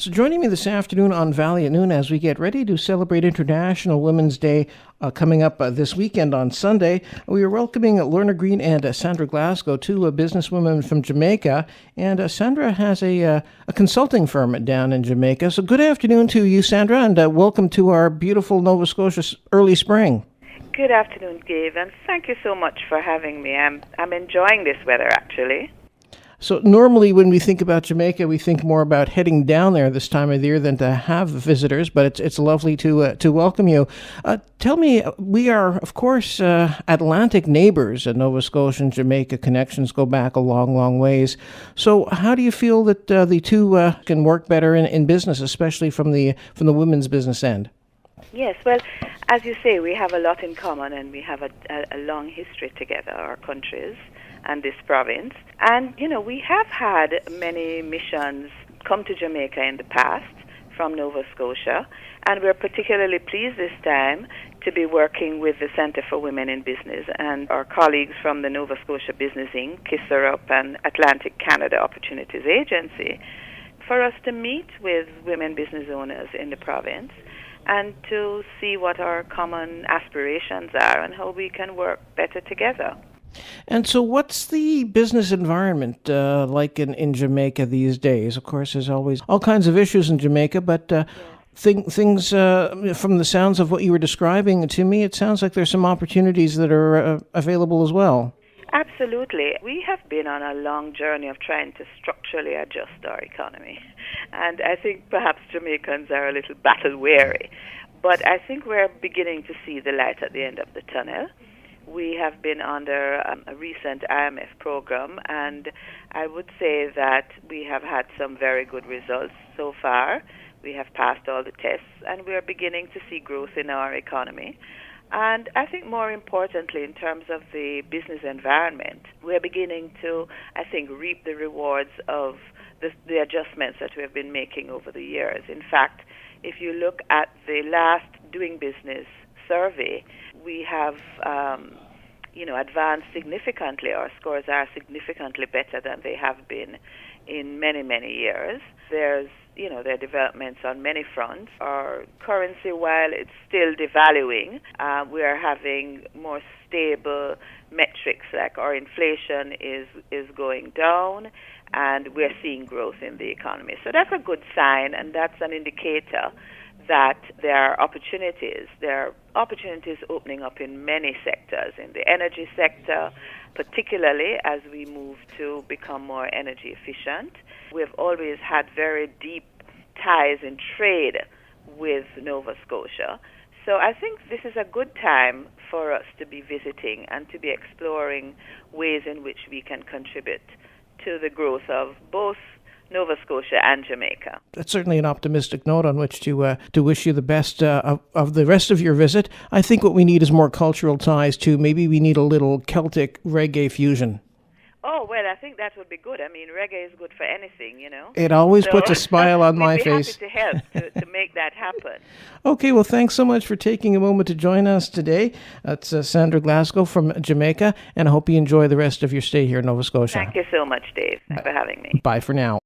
So joining me this afternoon on Valley at Noon as we get ready to celebrate International Women's Day coming up this weekend on Sunday, we are welcoming Lorna Green and Sandra Glasgow, two businesswomen from Jamaica. And Sandra has a consulting firm down in Jamaica. So good afternoon to you, Sandra, and welcome to our beautiful Nova Scotia early spring. Good afternoon, Dave, and thank you so much for having me. I'm enjoying this weather, actually. So normally when we think about Jamaica, we think more about heading down there this time of the year than to have visitors, but it's lovely to welcome you. Tell me, we are, of course, Atlantic neighbors in Nova Scotia and Jamaica. Connections go back a long, long ways. So how do you feel that the two can work better in business, especially from the women's business end? Yes, well, as you say, we have a lot in common, and we have a long history together, our countries and this province. And, we have had many missions come to Jamaica in the past from Nova Scotia, and we're particularly pleased this time to be working with the Center for Women in Business and our colleagues from the Nova Scotia Business Inc., KISSER-UP, and Atlantic Canada Opportunities Agency for us to meet with women business owners in the province and to see what our common aspirations are and how we can work better together. And so what's the business environment like in Jamaica these days? Of course, there's always all kinds of issues in Jamaica, but things from the sounds of what you were describing to me, it sounds like there's some opportunities that are available as well. Absolutely. We have been on a long journey of trying to structurally adjust our economy. And I think perhaps Jamaicans are a little battle-weary. But I think we're beginning to see the light at the end of the tunnel. We have been under a recent IMF program, and I would say that we have had some very good results so far. We have passed all the tests, and we are beginning to see growth in our economy. And I think more importantly, in terms of the business environment, we're beginning to, I think, reap the rewards of the adjustments that we have been making over the years. In fact, if you look at the last Doing Business survey, we have advanced significantly. Our scores are significantly better than they have been in many, many years. There are developments on many fronts. Our currency, while it's still devaluing, we are having more stable metrics, like our inflation is going down, and we're seeing growth in the economy. So that's a good sign, and that's an indicator that there are opportunities. There are opportunities opening up in many sectors, in the energy sector, particularly as we move to become more energy efficient. We've always had very deep ties in trade with Nova Scotia. So I think this is a good time for us to be visiting and to be exploring ways in which we can contribute to the growth of both Nova Scotia and Jamaica. That's certainly an optimistic note on which to wish you the best of the rest of your visit. I think what we need is more cultural ties too. Maybe we need a little Celtic reggae fusion. Oh, well, I think that would be good. I mean, reggae is good for anything, It always puts a smile on my face. We'd be happy to help to make that happen. Okay, well, thanks so much for taking a moment to join us today. That's Sandra Glasgow from Jamaica, and I hope you enjoy the rest of your stay here in Nova Scotia. Thank you so much, Dave. Thanks for having me. Bye for now.